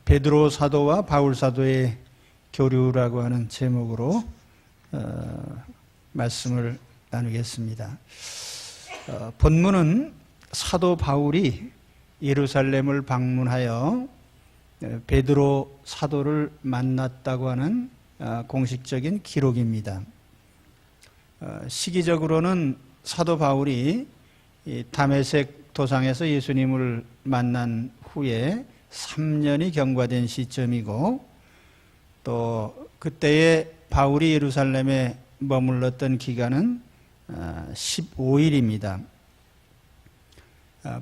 베드로 사도와 바울 사도의 교류라고 하는 제목으로 말씀을 나누겠습니다. 본문은 사도 바울이 예루살렘을 방문하여 베드로 사도를 만났다고 하는 공식적인 기록입니다. 시기적으로는 사도 바울이 다메섹 도상에서 예수님을 만난 후에 3년이 경과된 시점이고, 또 그때에 바울이 예루살렘에 머물렀던 기간은 15일입니다.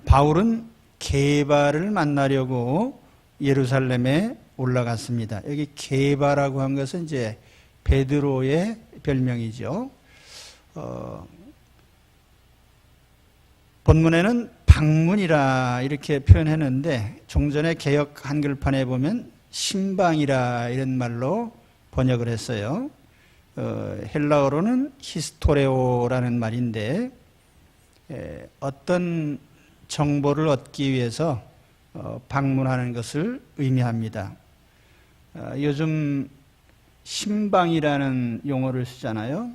바울은 게바를 만나려고 예루살렘에 올라갔습니다. 여기 게바라고 한 것은 이제 베드로의 별명이죠. 본문에는 방문이라 이렇게 표현했는데, 종전의 개역 한글판에 보면 신방이라 이런 말로 번역을 했어요. 헬라어로는 히스토레오라는 말인데, 어떤 정보를 얻기 위해서 방문하는 것을 의미합니다. 요즘 신방이라는 용어를 쓰잖아요.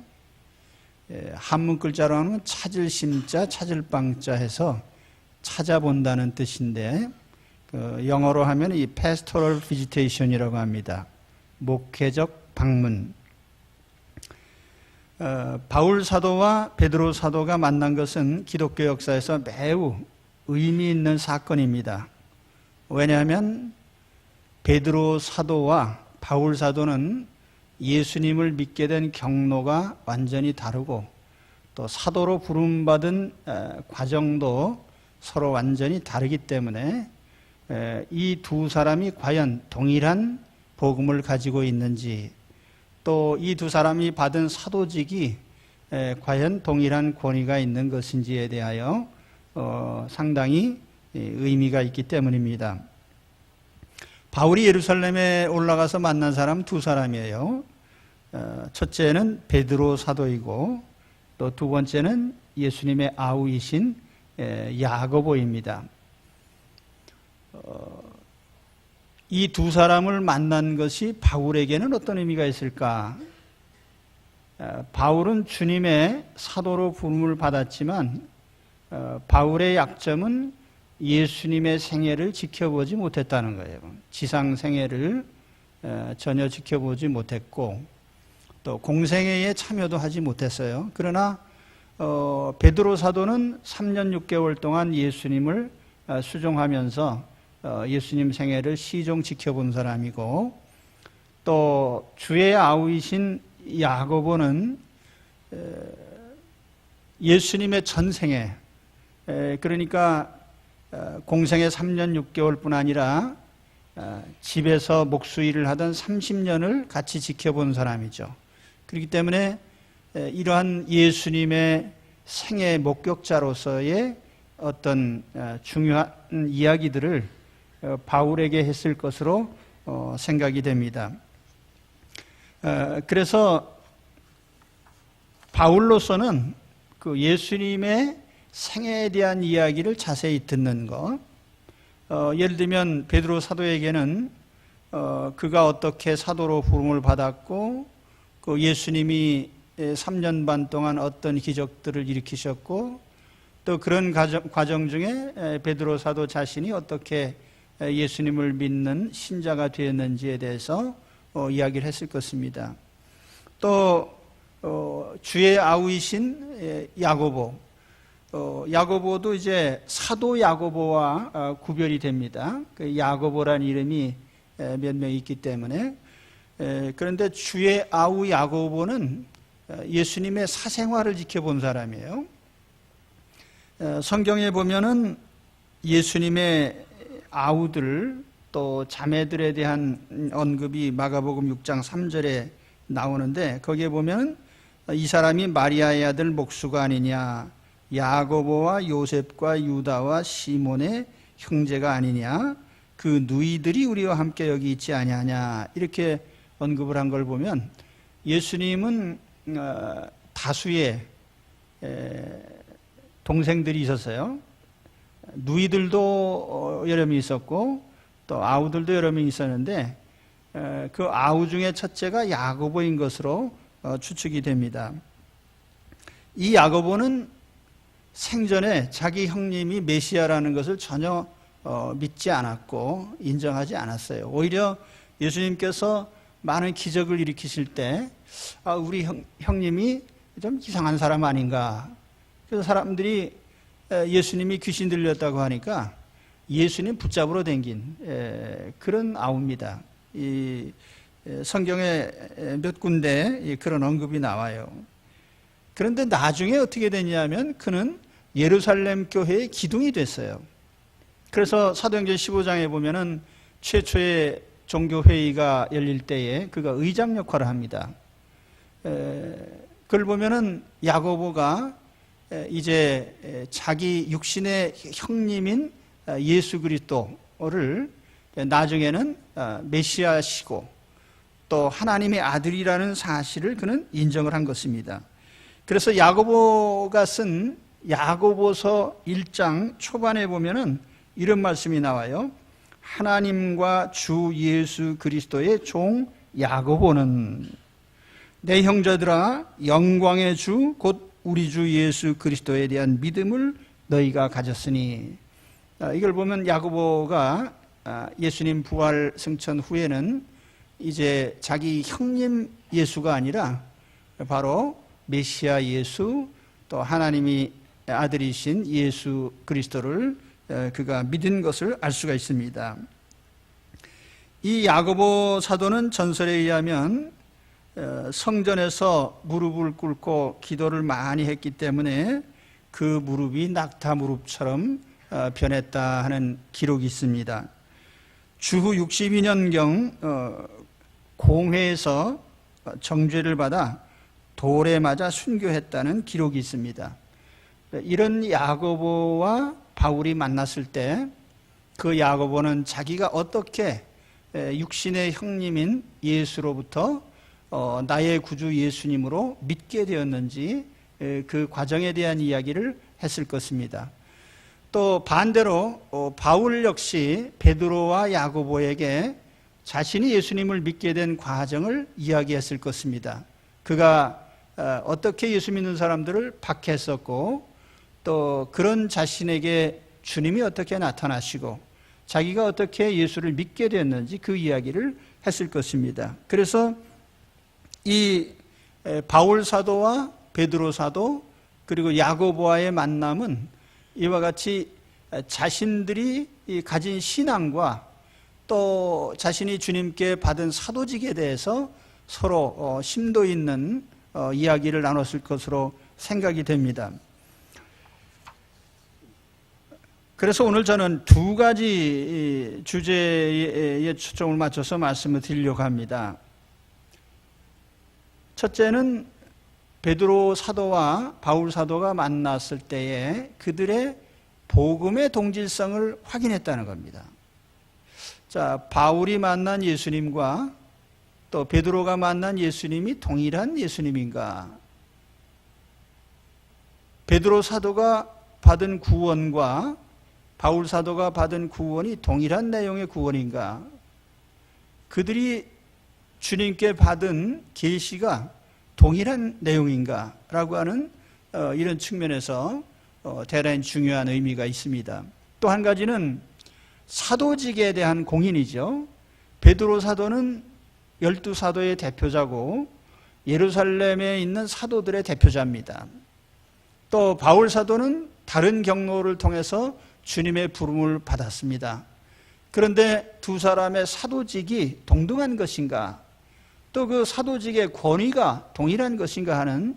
한문 글자로 하면 찾을 심자, 찾을 방자 해서 찾아본다는 뜻인데, 영어로 하면 이 pastoral visitation이라고 합니다. 목회적 방문. 바울 사도와 베드로 사도가 만난 것은 기독교 역사에서 매우 의미 있는 사건입니다. 왜냐하면 베드로 사도와 바울 사도는 예수님을 믿게 된 경로가 완전히 다르고, 또 사도로 부름받은 과정도 서로 완전히 다르기 때문에 이 두 사람이 과연 동일한 복음을 가지고 있는지, 또 이 두 사람이 받은 사도직이 과연 동일한 권위가 있는 것인지에 대하여 상당히 의미가 있기 때문입니다. 바울이 예루살렘에 올라가서 만난 사람 두 사람이에요. 첫째는 베드로 사도이고, 또 두 번째는 예수님의 아우이신 야고보입니다. 이 두 사람을 만난 것이 바울에게는 어떤 의미가 있을까? 바울은 주님의 사도로 부름을 받았지만, 바울의 약점은 예수님의 생애를 지켜보지 못했다는 거예요. 지상 생애를 전혀 지켜보지 못했고, 또 공생애에 참여도 하지 못했어요. 그러나 베드로 사도는 3년 6개월 동안 예수님을 수종하면서 예수님 생애를 시종 지켜본 사람이고, 또 주의 아우이신 야고보는 예수님의 전생애, 그러니까 공생애 3년 6개월뿐 아니라 집에서 목수일을 하던 30년을 같이 지켜본 사람이죠. 그렇기 때문에 이러한 예수님의 생애 목격자로서의 어떤 중요한 이야기들을 바울에게 했을 것으로 생각이 됩니다. 그래서 바울로서는 그 예수님의 생애에 대한 이야기를 자세히 듣는 것, 예를 들면 베드로 사도에게는 그가 어떻게 사도로 부름을 받았고, 그 예수님이 3년 반 동안 어떤 기적들을 일으키셨고, 또 그런 과정 중에 베드로 사도 자신이 어떻게 예수님을 믿는 신자가 되었는지에 대해서 이야기를 했을 것입니다. 또 주의 아우이신 야고보, 야고보도 이제 사도 야고보와 구별이 됩니다. 그 야고보라는 이름이 몇 명 있기 때문에. 그런데 주의 아우 야고보는 예수님의 사생활을 지켜본 사람이에요. 성경에 보면은 예수님의 아우들, 또 자매들에 대한 언급이 마가복음 6장 3절에 나오는데, 거기에 보면 이 사람이 마리아의 아들 목수가 아니냐, 야고보와 요셉과 유다와 시몬의 형제가 아니냐, 그 누이들이 우리와 함께 여기 있지 아니하냐, 이렇게 언급을 한 걸 보면 예수님은 다수의 동생들이 있었어요. 누이들도 여러 명 있었고, 또 아우들도 여러 명 있었는데 그 아우 중에 첫째가 야고보인 것으로 추측이 됩니다. 이 야고보는 생전에 자기 형님이 메시아라는 것을 전혀 믿지 않았고 인정하지 않았어요. 오히려 예수님께서 많은 기적을 일으키실 때 우리 형님이 좀 이상한 사람 아닌가. 그래서 사람들이 예수님이 귀신 들렸다고 하니까 예수님 붙잡으러 댕긴 그런 아우입니다. 이 성경에 몇 군데 그런 언급이 나와요. 그런데 나중에 어떻게 됐냐면 그는 예루살렘 교회의 기둥이 됐어요. 그래서 사도행전 15장에 보면은 최초의 종교회의가 열릴 때에 그가 의장 역할을 합니다. 그걸 보면은 야고보가 이제 자기 육신의 형님인 예수 그리스도를 나중에는 메시아시고 또 하나님의 아들이라는 사실을 그는 인정을 한 것입니다. 그래서 야고보가 쓴 야고보서 1장 초반에 보면은 이런 말씀이 나와요. 하나님과 주 예수 그리스도의 종 야고보는 내 형제들아 영광의 주 곧 우리 주 예수 그리스도에 대한 믿음을 너희가 가졌으니. 이걸 보면 야고보가 예수님 부활 승천 후에는 이제 자기 형님 예수가 아니라 바로 메시아 예수 또 하나님이 아들이신 예수 그리스도를 그가 믿은 것을 알 수가 있습니다. 이 야고보 사도는 전설에 의하면 성전에서 무릎을 꿇고 기도를 많이 했기 때문에 그 무릎이 낙타 무릎처럼 변했다 하는 기록이 있습니다. 주후 62년경 공회에서 정죄를 받아 돌에 맞아 순교했다는 기록이 있습니다. 이런 야고보와 바울이 만났을 때 그 야고보는 자기가 어떻게 육신의 형님인 예수로부터 나의 구주 예수님으로 믿게 되었는지 그 과정에 대한 이야기를 했을 것입니다. 또 반대로 바울 역시 베드로와 야고보에게 자신이 예수님을 믿게 된 과정을 이야기했을 것입니다. 그가 어떻게 예수 믿는 사람들을 박해했었고 또 그런 자신에게 주님이 어떻게 나타나시고 자기가 어떻게 예수를 믿게 되었는지 그 이야기를 했을 것입니다. 그래서 이 바울 사도와 베드로 사도 그리고 야고보와의 만남은 이와 같이 자신들이 가진 신앙과 또 자신이 주님께 받은 사도직에 대해서 서로 심도 있는 이야기를 나눴을 것으로 생각이 됩니다. 그래서 오늘 저는 두 가지 주제에 초점을 맞춰서 말씀을 드리려고 합니다. 첫째는 베드로 사도와 바울 사도가 만났을 때에 그들의 복음의 동질성을 확인했다는 겁니다. 자, 바울이 만난 예수님과 또 베드로가 만난 예수님이 동일한 예수님인가? 베드로 사도가 받은 구원과 바울 사도가 받은 구원이 동일한 내용의 구원인가? 그들이 주님께 받은 계시가 동일한 내용인가? 라고 하는 이런 측면에서 대단히 중요한 의미가 있습니다. 또 한 가지는 사도직에 대한 공인이죠. 베드로 사도는 12사도의 대표자고 예루살렘에 있는 사도들의 대표자입니다. 또 바울 사도는 다른 경로를 통해서 주님의 부름을 받았습니다. 그런데 두 사람의 사도직이 동등한 것인가? 또 그 사도직의 권위가 동일한 것인가 하는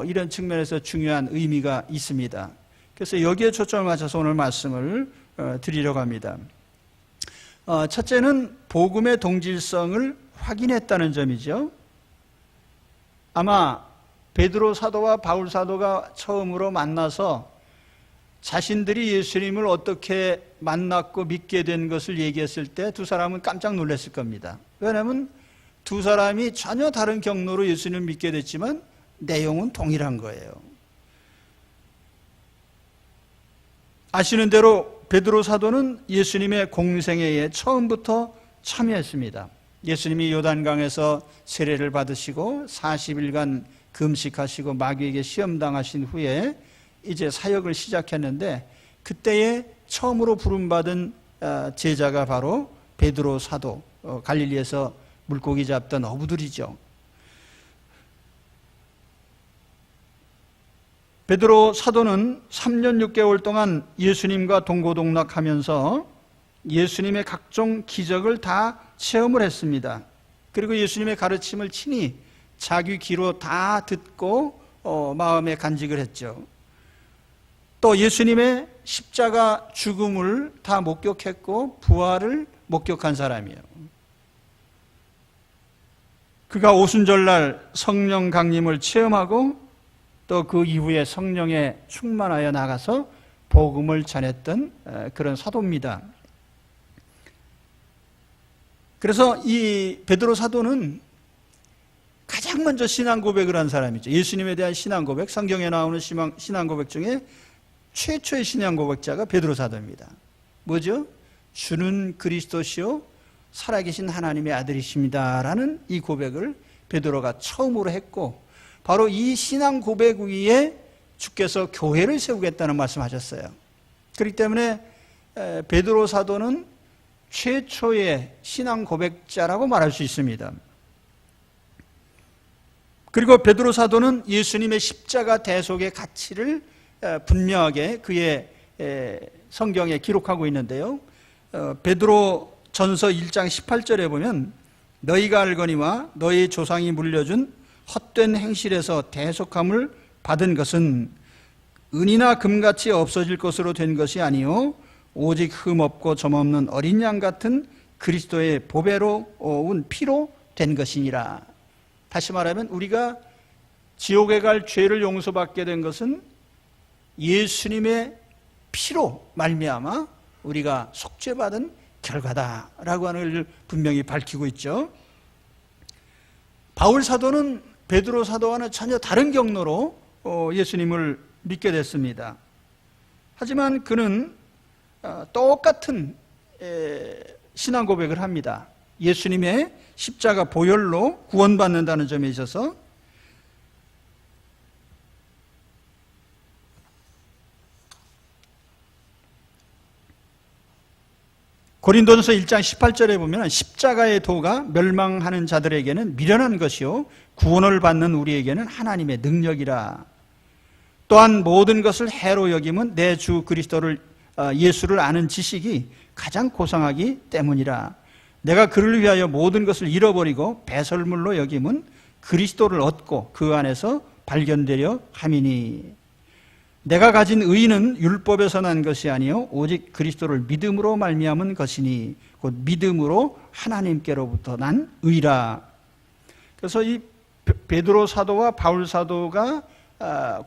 이런 측면에서 중요한 의미가 있습니다. 그래서 여기에 초점을 맞춰서 오늘 말씀을 드리려고 합니다. 첫째는 복음의 동질성을 확인했다는 점이죠. 아마 베드로 사도와 바울 사도가 처음으로 만나서 자신들이 예수님을 어떻게 만났고 믿게 된 것을 얘기했을 때 두 사람은 깜짝 놀랐을 겁니다. 왜냐하면 두 사람이 전혀 다른 경로로 예수님을 믿게 됐지만 내용은 동일한 거예요. 아시는 대로 베드로 사도는 예수님의 공생애에 처음부터 참여했습니다. 예수님이 요단강에서 세례를 받으시고 40일간 금식하시고 마귀에게 시험당하신 후에 이제 사역을 시작했는데, 그때에 처음으로 부름받은 제자가 바로 베드로 사도, 갈릴리에서 물고기 잡던 어부들이죠. 베드로 사도는 3년 6개월 동안 예수님과 동고동락하면서 예수님의 각종 기적을 다 체험을 했습니다. 그리고 예수님의 가르침을 친히 자기 귀로 다 듣고 마음에 간직을 했죠. 또 예수님의 십자가 죽음을 다 목격했고 부활을 목격한 사람이에요. 그가 오순절날 성령 강림을 체험하고 또 그 이후에 성령에 충만하여 나가서 복음을 전했던 그런 사도입니다. 그래서 이 베드로 사도는 가장 먼저 신앙 고백을 한 사람이죠. 예수님에 대한 신앙 고백, 성경에 나오는 신앙 고백 중에 최초의 신앙 고백자가 베드로 사도입니다. 뭐죠? 주는 그리스도시요 살아계신 하나님의 아들이십니다 라는 이 고백을 베드로가 처음으로 했고, 바로 이 신앙 고백 위에 주께서 교회를 세우겠다는 말씀하셨어요. 그렇기 때문에 베드로 사도는 최초의 신앙 고백자라고 말할 수 있습니다. 그리고 베드로 사도는 예수님의 십자가 대속의 가치를 분명하게 그의 성경에 기록하고 있는데요. 베드로 전서 1장 18절에 보면 너희가 알거니와 너희 조상이 물려준 헛된 행실에서 대속함을 받은 것은 은이나 금같이 없어질 것으로 된 것이 아니요 오직 흠없고 점없는 어린 양 같은 그리스도의 보배로운 피로 된 것이니라. 다시 말하면 우리가 지옥에 갈 죄를 용서받게 된 것은 예수님의 피로 말미암아 우리가 속죄받은 결과다라고 하는 것을 분명히 밝히고 있죠. 바울 사도는 베드로 사도와는 전혀 다른 경로로 예수님을 믿게 됐습니다. 하지만 그는 똑같은 신앙 고백을 합니다. 예수님의 십자가 보혈로 구원받는다는 점에 있어서 고린도전서 1장 18절에 보면 십자가의 도가 멸망하는 자들에게는 미련한 것이요 구원을 받는 우리에게는 하나님의 능력이라. 또한 모든 것을 해로 여김은 내 주 그리스도를 예수를 아는 지식이 가장 고상하기 때문이라. 내가 그를 위하여 모든 것을 잃어버리고 배설물로 여김은 그리스도를 얻고 그 안에서 발견되려 함이니. 내가 가진 의는 율법에서 난 것이 아니요 오직 그리스도를 믿음으로 말미암은 것이니 곧 믿음으로 하나님께로부터 난 의라. 그래서 이 베드로 사도와 바울 사도가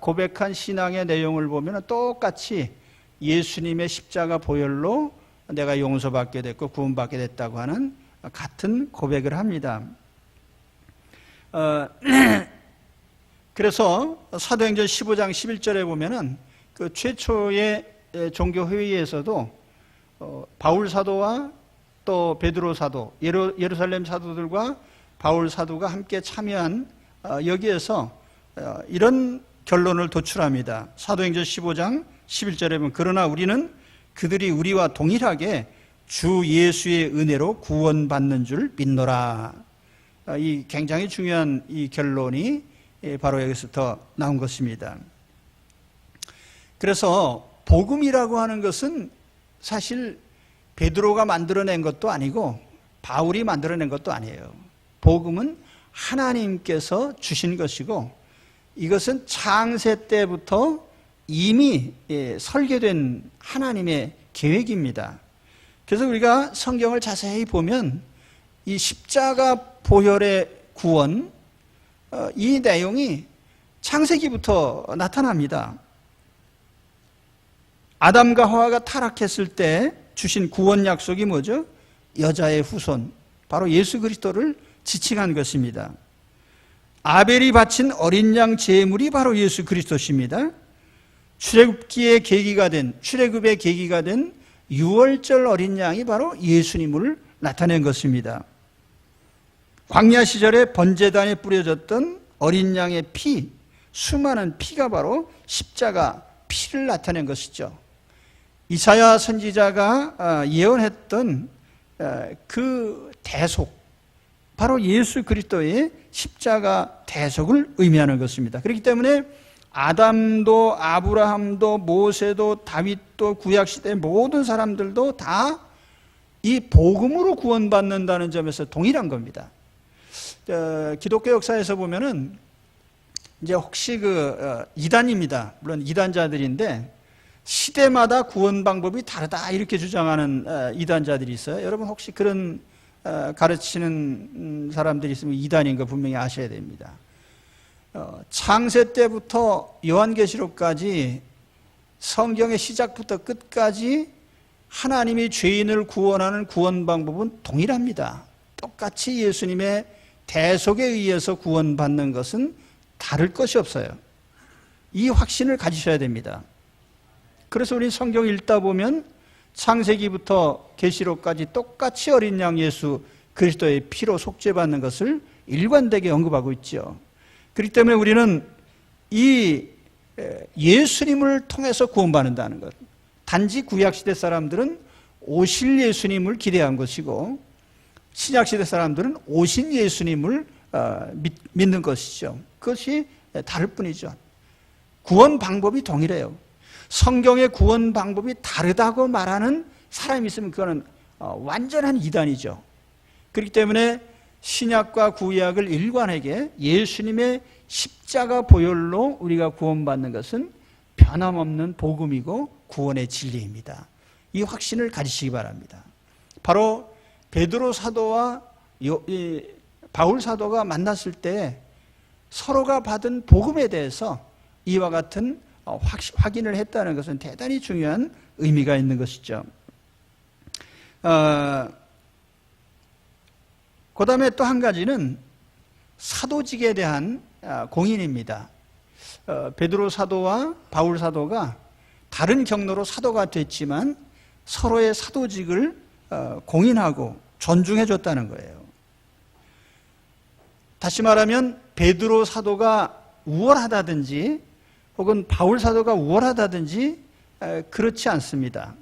고백한 신앙의 내용을 보면 똑같이 예수님의 십자가 보혈로 내가 용서받게 됐고 구원받게 됐다고 하는 같은 고백을 합니다. 그래서 사도행전 15장 11절에 보면은 그 최초의 종교 회의에서도 바울 사도와 또 베드로 사도, 예루살렘 사도들과 바울 사도가 함께 참여한 여기에서 이런 결론을 도출합니다. 사도행전 15장 11절에 보면 그러나 우리는 그들이 우리와 동일하게 주 예수의 은혜로 구원받는 줄 믿노라. 이 굉장히 중요한 이 결론이 바로 여기서부터 나온 것입니다. 그래서 복음이라고 하는 것은 사실 베드로가 만들어낸 것도 아니고 바울이 만들어낸 것도 아니에요. 복음은 하나님께서 주신 것이고 이것은 창세 때부터 이미 설계된 하나님의 계획입니다. 그래서 우리가 성경을 자세히 보면 이 십자가 보혈의 구원, 이 내용이 창세기부터 나타납니다. 아담과 하와가 타락했을 때 주신 구원 약속이 뭐죠? 여자의 후손, 바로 예수 그리스도를 지칭한 것입니다. 아벨이 바친 어린 양 제물이 바로 예수 그리스도십니다. 출애굽의 계기가 된 유월절 어린 양이 바로 예수님을 나타낸 것입니다. 광야 시절에 번제단에 뿌려졌던 어린 양의 피, 수많은 피가 바로 십자가 피를 나타낸 것이죠. 이사야 선지자가 예언했던 그 대속, 바로 예수 그리스도의 십자가 대속을 의미하는 것입니다. 그렇기 때문에 아담도 아브라함도 모세도 다윗도 구약시대 모든 사람들도 다 이 복음으로 구원받는다는 점에서 동일한 겁니다. 기독교 역사에서 보면은 이제 혹시 이단입니다. 물론 이단자들인데 시대마다 구원 방법이 다르다 이렇게 주장하는 이단자들이 있어요. 여러분 혹시 그런 가르치는 사람들이 있으면 이단인 거 분명히 아셔야 됩니다. 창세 때부터 요한계시록까지 성경의 시작부터 끝까지 하나님이 죄인을 구원하는 구원 방법은 동일합니다. 똑같이 예수님의 대속에 의해서 구원받는 것은 다를 것이 없어요. 이 확신을 가지셔야 됩니다. 그래서 우리 성경 읽다 보면 창세기부터 계시록까지 똑같이 어린 양 예수 그리스도의 피로 속죄받는 것을 일관되게 언급하고 있죠. 그렇기 때문에 우리는 이 예수님을 통해서 구원받는다는 것, 단지 구약시대 사람들은 오실 예수님을 기대한 것이고 신약시대 사람들은 오신 예수님을 믿는 것이죠. 그것이 다를 뿐이죠. 구원 방법이 동일해요. 성경의 구원 방법이 다르다고 말하는 사람이 있으면 그거는 완전한 이단이죠. 그렇기 때문에 신약과 구약을 일관하게 예수님의 십자가 보혈로 우리가 구원받는 것은 변함없는 복음이고 구원의 진리입니다. 이 확신을 가지시기 바랍니다. 바로 베드로 사도와 바울 사도가 만났을 때 서로가 받은 복음에 대해서 이와 같은 확인을 했다는 것은 대단히 중요한 의미가 있는 것이죠. 그 다음에 또 한 가지는 사도직에 대한 공인입니다. 베드로 사도와 바울 사도가 다른 경로로 사도가 됐지만 서로의 사도직을 공인하고 존중해 줬다는 거예요. 다시 말하면 베드로 사도가 우월하다든지 혹은 바울 사도가 우월하다든지 그렇지 않습니다.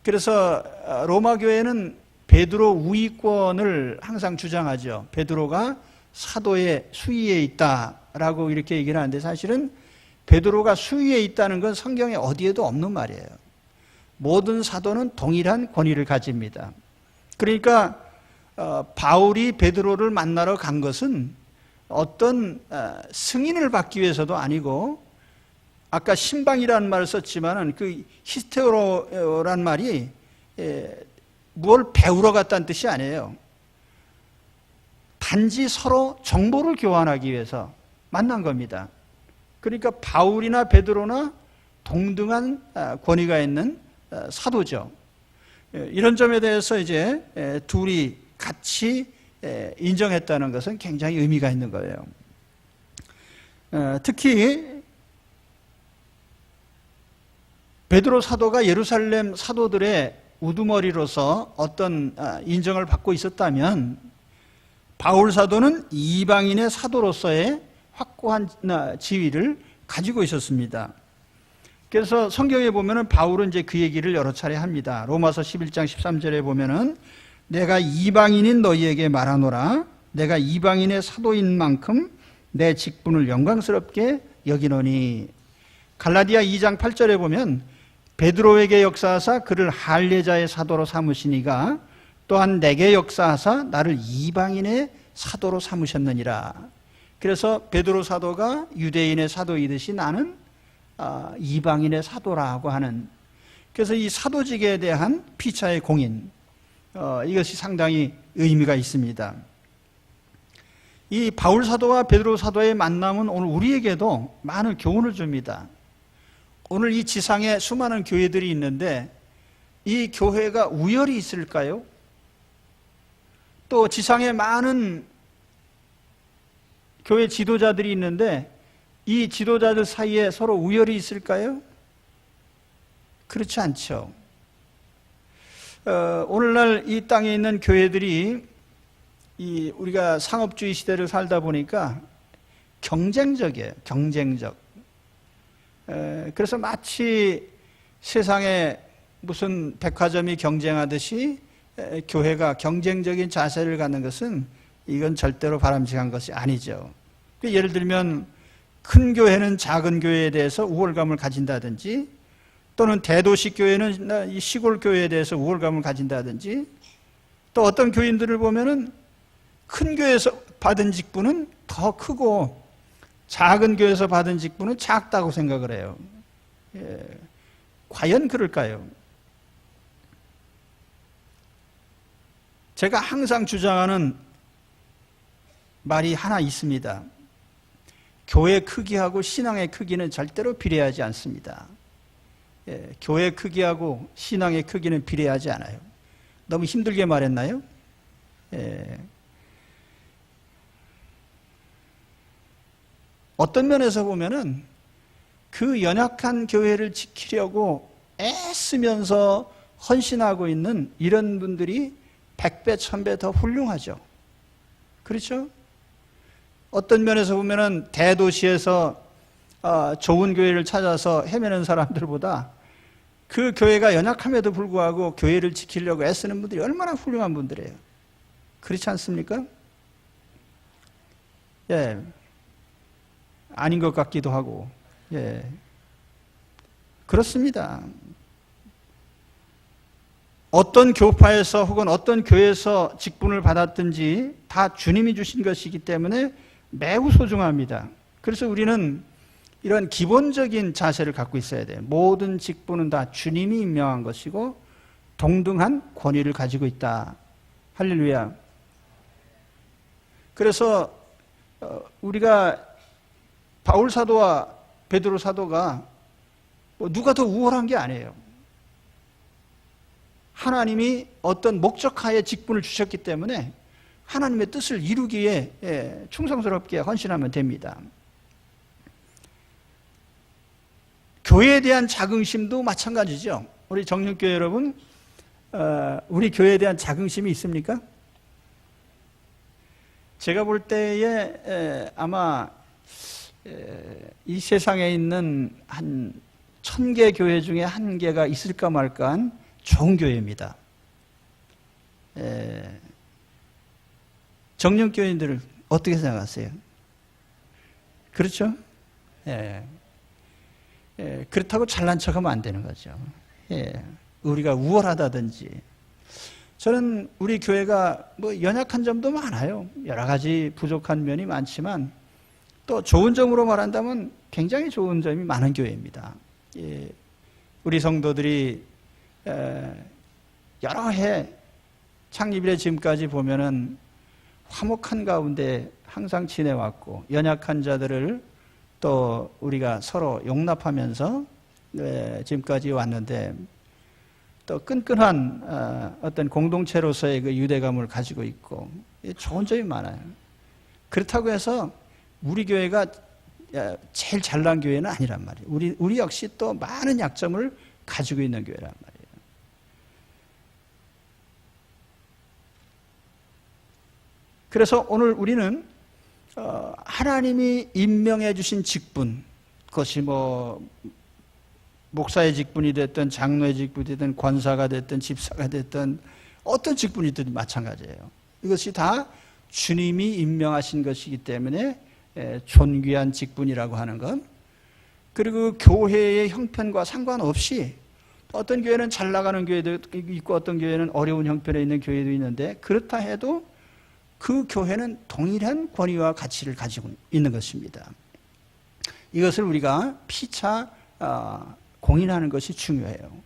그래서 로마 교회는 베드로 우위권을 항상 주장하죠. 베드로가 사도의 수위에 있다라고 이렇게 얘기를 하는데 사실은 베드로가 수위에 있다는 건 성경에 어디에도 없는 말이에요. 모든 사도는 동일한 권위를 가집니다. 그러니까 바울이 베드로를 만나러 간 것은 어떤 승인을 받기 위해서도 아니고 아까 신방이라는 말을 썼지만 그 히스테오란 말이 뭘 배우러 갔다는 뜻이 아니에요. 단지 서로 정보를 교환하기 위해서 만난 겁니다. 그러니까 바울이나 베드로나 동등한 권위가 있는 사도죠. 이런 점에 대해서 이제 둘이 같이 인정했다는 것은 굉장히 의미가 있는 거예요. 특히 베드로 사도가 예루살렘 사도들의 우두머리로서 어떤 인정을 받고 있었다면 바울 사도는 이방인의 사도로서의 확고한 지위를 가지고 있었습니다. 그래서 성경에 보면은 바울은 이제 그 얘기를 여러 차례 합니다. 로마서 11장 13절에 보면은 내가 이방인인 너희에게 말하노라. 내가 이방인의 사도인 만큼 내 직분을 영광스럽게 여기노니. 갈라디아 2장 8절에 보면 베드로에게 역사하사 그를 할례자의 사도로 삼으시니가 또한 내게 역사하사 나를 이방인의 사도로 삼으셨느니라. 그래서 베드로 사도가 유대인의 사도이듯이 나는 이방인의 사도라고 하는, 그래서 이 사도직에 대한 피차의 공인, 이것이 상당히 의미가 있습니다. 이 바울 사도와 베드로 사도의 만남은 오늘 우리에게도 많은 교훈을 줍니다. 오늘 이 지상에 수많은 교회들이 있는데 이 교회가 우열이 있을까요? 또 지상에 많은 교회 지도자들이 있는데 이 지도자들 사이에 서로 우열이 있을까요? 그렇지 않죠. 오늘날 이 땅에 있는 교회들이 우리가 상업주의 시대를 살다 보니까 경쟁적이에요. 경쟁적. 그래서 마치 세상에 무슨 백화점이 경쟁하듯이 교회가 경쟁적인 자세를 갖는 것은 이건 절대로 바람직한 것이 아니죠. 예를 들면 큰 교회는 작은 교회에 대해서 우월감을 가진다든지, 또는 대도시 교회는 이 시골 교회에 대해서 우월감을 가진다든지, 또 어떤 교인들을 보면은 큰 교회에서 받은 직분은 더 크고 작은 교회에서 받은 직분은 작다고 생각을 해요. 과연 그럴까요? 제가 항상 주장하는 말이 하나 있습니다. 교회 크기하고 신앙의 크기는 절대로 비례하지 않습니다. 교회 크기하고 신앙의 크기는 비례하지 않아요. 너무 힘들게 말했나요? 어떤 면에서 보면은 그 연약한 교회를 지키려고 애쓰면서 헌신하고 있는 이런 분들이 100배, 1000배 더 훌륭하죠. 그렇죠? 어떤 면에서 보면은 대도시에서 좋은 교회를 찾아서 헤매는 사람들보다 그 교회가 연약함에도 불구하고 교회를 지키려고 애쓰는 분들이 얼마나 훌륭한 분들이에요. 그렇지 않습니까? 예. 아닌 것 같기도 하고, 예. 그렇습니다. 어떤 교파에서 혹은 어떤 교회에서 직분을 받았든지 다 주님이 주신 것이기 때문에 매우 소중합니다. 그래서 우리는 이런 기본적인 자세를 갖고 있어야 돼요. 모든 직분은 다 주님이 임명한 것이고 동등한 권위를 가지고 있다. 할렐루야. 그래서 우리가 바울 사도와 베드로 사도가 누가 더 우월한 게 아니에요. 하나님이 어떤 목적하에 직분을 주셨기 때문에 하나님의 뜻을 이루기에 충성스럽게 헌신하면 됩니다. 교회에 대한 자긍심도 마찬가지죠. 우리 정육교회 여러분, 우리 교회에 대한 자긍심이 있습니까? 제가 볼 때에 아마 이 세상에 있는 한 1000개 교회 중에 1개가 있을까 말까한 좋은 교회입니다. 정령교인들을 어떻게 생각하세요? 그렇죠? 그렇다고 잘난 척하면 안 되는 거죠. 우리가 우월하다든지. 저는 우리 교회가 뭐 연약한 점도 많아요. 여러 가지 부족한 면이 많지만 또 좋은 점으로 말한다면 굉장히 좋은 점이 많은 교회입니다. 우리 성도들이 여러 해 창립일에 지금까지 보면은 화목한 가운데 항상 지내왔고, 연약한 자들을 또 우리가 서로 용납하면서 지금까지 왔는데, 또 끈끈한 어떤 공동체로서의 그 유대감을 가지고 있고 좋은 점이 많아요. 그렇다고 해서 우리 교회가 제일 잘난 교회는 아니란 말이에요. 우리 역시 또 많은 약점을 가지고 있는 교회란 말이에요. 그래서 오늘 우리는 하나님이 임명해 주신 직분, 그것이 뭐 목사의 직분이 됐든 장로의 직분이 됐든 권사가 됐든 집사가 됐든 어떤 직분이든 마찬가지예요. 이것이 다 주님이 임명하신 것이기 때문에 존귀한 직분이라고 하는 것. 그리고 교회의 형편과 상관없이 어떤 교회는 잘 나가는 교회도 있고 어떤 교회는 어려운 형편에 있는 교회도 있는데, 그렇다 해도 그 교회는 동일한 권위와 가치를 가지고 있는 것입니다. 이것을 우리가 피차 공인하는 것이 중요해요.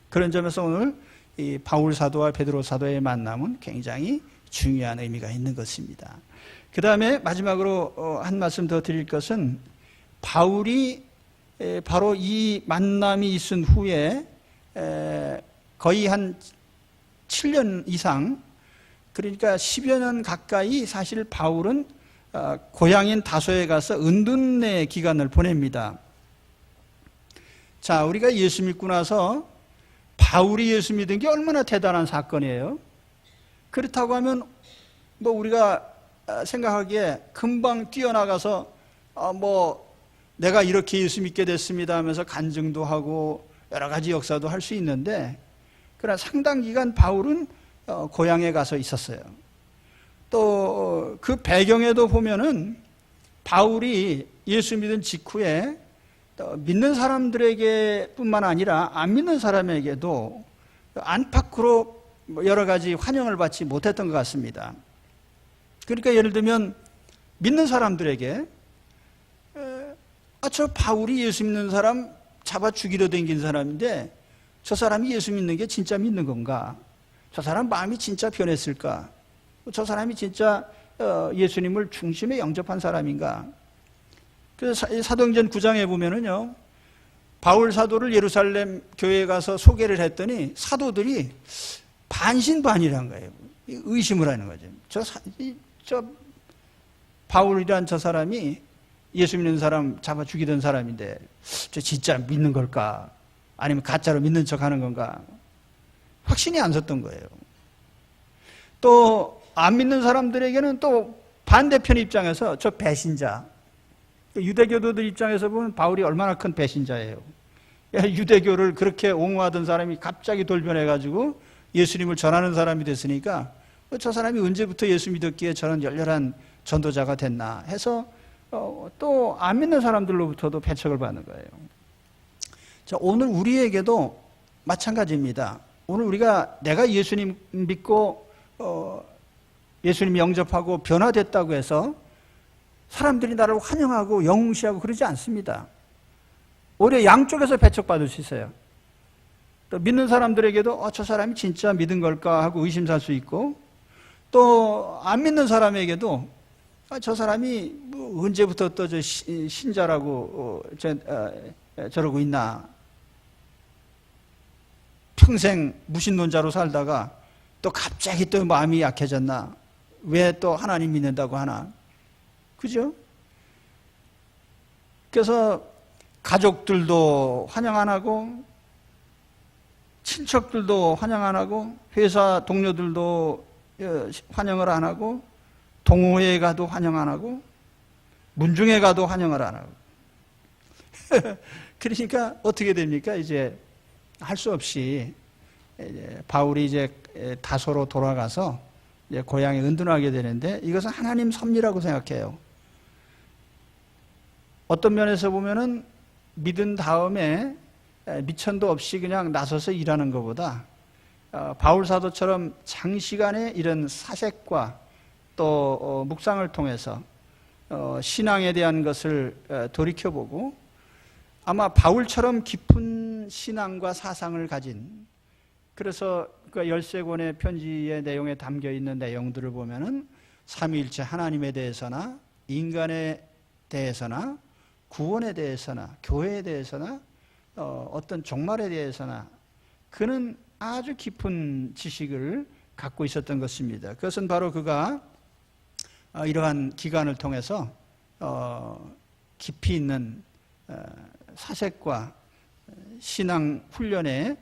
그런 점에서 오늘 이 바울 사도와 베드로 사도의 만남은 굉장히 중요한 의미가 있는 것입니다. 그 다음에 마지막으로 한 말씀 더 드릴 것은, 바울이 바로 이 만남이 있은 후에 거의 한 7년 이상, 그러니까 10여 년 가까이 사실 바울은 고향인 다소에 가서 은둔의 기간을 보냅니다. 자, 우리가 예수 믿고 나서 바울이 예수 믿은 게 얼마나 대단한 사건이에요. 그렇다고 하면 뭐 우리가 생각하기에 금방 뛰어나가서 뭐 내가 이렇게 예수 믿게 됐습니다 하면서 간증도 하고 여러 가지 역사도 할 수 있는데, 그러나 상당 기간 바울은 고향에 가서 있었어요. 또 그 배경에도 보면은 바울이 예수 믿은 직후에 믿는 사람들에게 뿐만 아니라 안 믿는 사람에게도 안팎으로 여러 가지 환영을 받지 못했던 것 같습니다. 그러니까 예를 들면 믿는 사람들에게 저 바울이 예수 믿는 사람 잡아 죽이려 댕긴 사람인데 저 사람이 예수 믿는 게 진짜 믿는 건가? 저 사람 마음이 진짜 변했을까? 저 사람이 진짜 예수님을 중심에 영접한 사람인가? 그래서 사도행전 9장에 보면은요, 바울 사도를 예루살렘 교회에 가서 소개를 했더니 사도들이 반신반의란 거예요. 의심을 하는 거죠. 저 바울이란 저 사람이 예수 믿는 사람 잡아 죽이던 사람인데 저 진짜 믿는 걸까? 아니면 가짜로 믿는 척 하는 건가? 확신이 안 섰던 거예요. 또 안 믿는 사람들에게는 또 반대편 입장에서 저 배신자, 유대교도들 입장에서 보면 바울이 얼마나 큰 배신자예요. 유대교를 그렇게 옹호하던 사람이 갑자기 돌변해가지고 예수님을 전하는 사람이 됐으니까 저 사람이 언제부터 예수 믿었기에 저런 열렬한 전도자가 됐나 해서 또 안 믿는 사람들로부터도 배척을 받는 거예요. 자, 오늘 우리에게도 마찬가지입니다. 오늘 우리가 내가 예수님 믿고 예수님 영접하고 변화됐다고 해서 사람들이 나를 환영하고 영웅시하고 그러지 않습니다. 오히려 양쪽에서 배척받을 수 있어요. 또 믿는 사람들에게도 저 사람이 진짜 믿은 걸까 하고 의심살 수 있고, 또 안 믿는 사람에게도 저 사람이 뭐 언제부터 또 저 신자라고 저러고 있나, 평생 무신론자로 살다가 또 갑자기 또 마음이 약해졌나, 왜 또 하나님 믿는다고 하나, 그죠? 그래서 가족들도 환영 안 하고, 친척들도 환영 안 하고, 회사 동료들도 환영을 안 하고, 동호회에 가도 환영 안 하고, 문중에 가도 환영을 안 하고. 그러니까 어떻게 됩니까? 이제 할 수 없이 바울이 이제 다소로 돌아가서 이제 고향에 은둔하게 되는데, 이것은 하나님 섭리라고 생각해요. 어떤 면에서 보면은 믿은 다음에 미천도 없이 그냥 나서서 일하는 것보다 바울 사도처럼 장시간의 이런 사색과 또 묵상을 통해서 신앙에 대한 것을 돌이켜보고, 아마 바울처럼 깊은 신앙과 사상을 가진, 그래서 그 13권의 편지의 내용에 담겨 있는 내용들을 보면은 삼위일체 하나님에 대해서나 인간에 대해서나 구원에 대해서나 교회에 대해서나 어떤 종말에 대해서나 그는 아주 깊은 지식을 갖고 있었던 것입니다. 그것은 바로 그가 이러한 기간을 통해서 깊이 있는 사색과 신앙 훈련의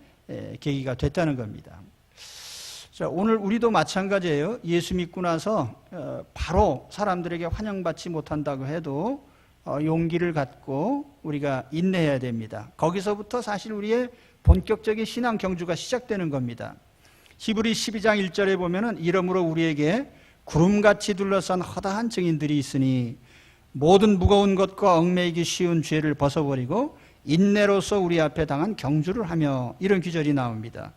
계기가 됐다는 겁니다. 자, 오늘 우리도 마찬가지예요. 예수 믿고 나서 바로 사람들에게 환영받지 못한다고 해도 용기를 갖고 우리가 인내해야 됩니다. 거기서부터 사실 우리의 본격적인 신앙 경주가 시작되는 겁니다. 히브리 12장 1절에 보면은 이러므로 우리에게 구름같이 둘러싼 허다한 증인들이 있으니 모든 무거운 것과 얽매이기 쉬운 죄를 벗어버리고 인내로서 우리 앞에 당한 경주를 하며, 이런 기절이 나옵니다.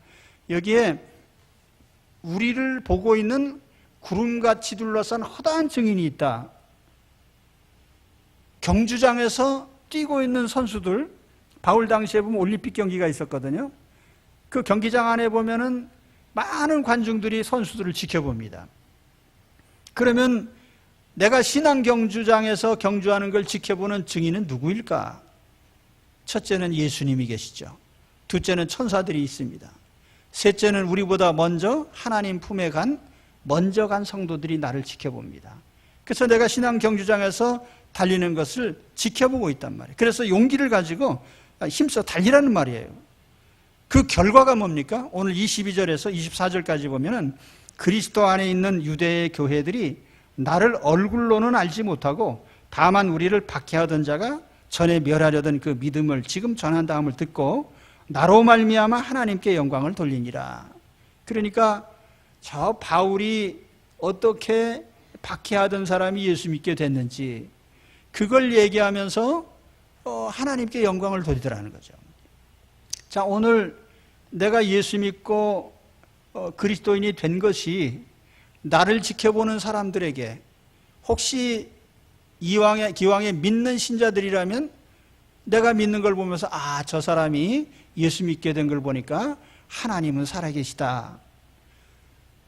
여기에 우리를 보고 있는 구름같이 둘러싼 허다한 증인이 있다. 경주장에서 뛰고 있는 선수들, 바울 당시에 보면 올림픽 경기가 있었거든요. 그 경기장 안에 보면은 많은 관중들이 선수들을 지켜봅니다. 그러면 내가 신앙 경주장에서 경주하는 걸 지켜보는 증인은 누구일까? 첫째는 예수님이 계시죠. 둘째는 천사들이 있습니다. 셋째는 우리보다 먼저 하나님 품에 먼저 간 성도들이 나를 지켜봅니다. 그래서 내가 신앙 경주장에서 달리는 것을 지켜보고 있단 말이에요. 그래서 용기를 가지고 힘써 달리라는 말이에요. 그 결과가 뭡니까? 오늘 22절에서 24절까지 보면은 그리스도 안에 있는 유대의 교회들이 나를 얼굴로는 알지 못하고 다만 우리를 박해하던 자가 전에 멸하려던 그 믿음을 지금 전한다함을 듣고 나로 말미암아 하나님께 영광을 돌리니라. 그러니까 저 바울이 어떻게 박해하던 사람이 예수 믿게 됐는지 그걸 얘기하면서 하나님께 영광을 돌리더라는 거죠. 자, 오늘 내가 예수 믿고 그리스도인이 된 것이 나를 지켜보는 사람들에게 혹시 기왕에 믿는 신자들이라면 내가 믿는 걸 보면서 저 사람이 예수 믿게 된 걸 보니까 하나님은 살아계시다.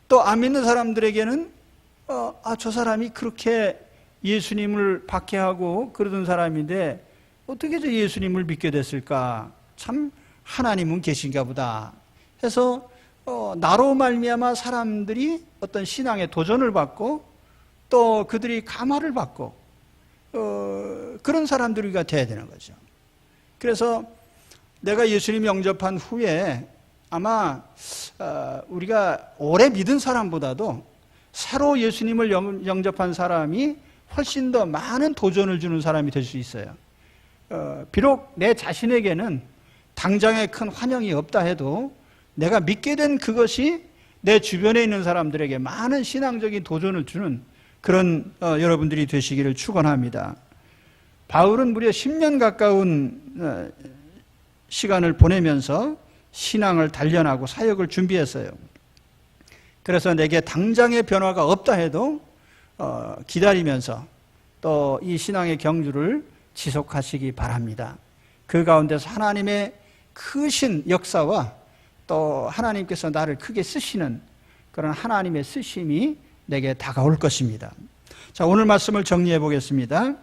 또 안 믿는 사람들에게는 저 사람이 그렇게 예수님을 박해하고 그러던 사람인데 어떻게 저 예수님을 믿게 됐을까? 참 하나님은 계신가 보다 해서 나로 말미암아 사람들이 어떤 신앙의 도전을 받고 또 그들이 감화를 받고 그런 사람들이 돼야 되는 거죠. 그래서 내가 예수님 영접한 후에 아마 우리가 오래 믿은 사람보다도 새로 예수님을 영접한 사람이 훨씬 더 많은 도전을 주는 사람이 될 수 있어요. 비록 내 자신에게는 당장에 큰 환영이 없다 해도 내가 믿게 된 그것이 내 주변에 있는 사람들에게 많은 신앙적인 도전을 주는 그런 여러분들이 되시기를 축원합니다. 바울은 무려 10년 가까운 시간을 보내면서 신앙을 단련하고 사역을 준비했어요. 그래서 내게 당장의 변화가 없다 해도 기다리면서 또 이 신앙의 경주를 지속하시기 바랍니다. 그 가운데서 하나님의 크신 역사와 또 하나님께서 나를 크게 쓰시는 그런 하나님의 쓰심이 내게 다가올 것입니다. 자, 오늘 말씀을 정리해 보겠습니다.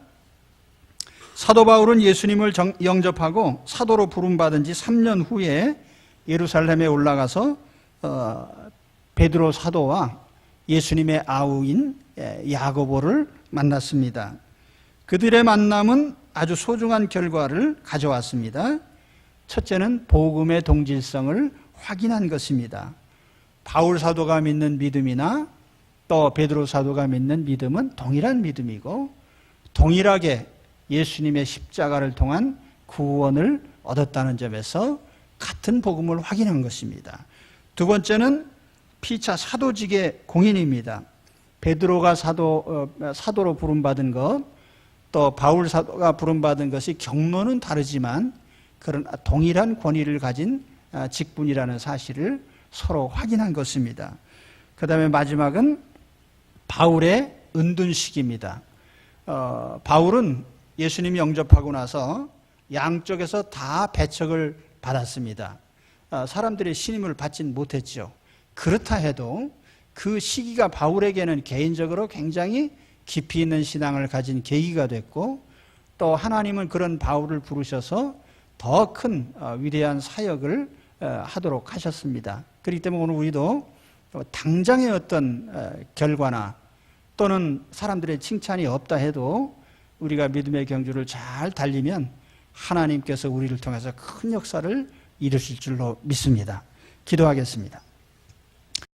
사도 바울은 예수님을 영접하고 사도로 부름받은 지 3년 후에 예루살렘에 올라가서 베드로 사도와 예수님의 아우인 야고보를 만났습니다. 그들의 만남은 아주 소중한 결과를 가져왔습니다. 첫째는 복음의 동질성을 확인한 것입니다. 바울 사도가 믿는 믿음이나 또 베드로 사도가 믿는 믿음은 동일한 믿음이고 동일하게 예수님의 십자가를 통한 구원을 얻었다는 점에서 같은 복음을 확인한 것입니다. 두 번째는 피차 사도직의 공인입니다. 베드로가 사도로 부름받은 것, 또 바울 사도가 부름받은 것이 경로는 다르지만 그런 동일한 권위를 가진 직분이라는 사실을 서로 확인한 것입니다. 그 다음에 마지막은 바울의 은둔식입니다. 바울은 예수님이 영접하고 나서 양쪽에서 다 배척을 받았습니다. 사람들의 신임을 받진 못했죠. 그렇다 해도 그 시기가 바울에게는 개인적으로 굉장히 깊이 있는 신앙을 가진 계기가 됐고 또 하나님은 그런 바울을 부르셔서 더 큰 위대한 사역을 하도록 하셨습니다. 그렇기 때문에 오늘 우리도 당장의 어떤 결과나 또는 사람들의 칭찬이 없다 해도 우리가 믿음의 경주를 잘 달리면 하나님께서 우리를 통해서 큰 역사를 이루실 줄로 믿습니다. 기도하겠습니다.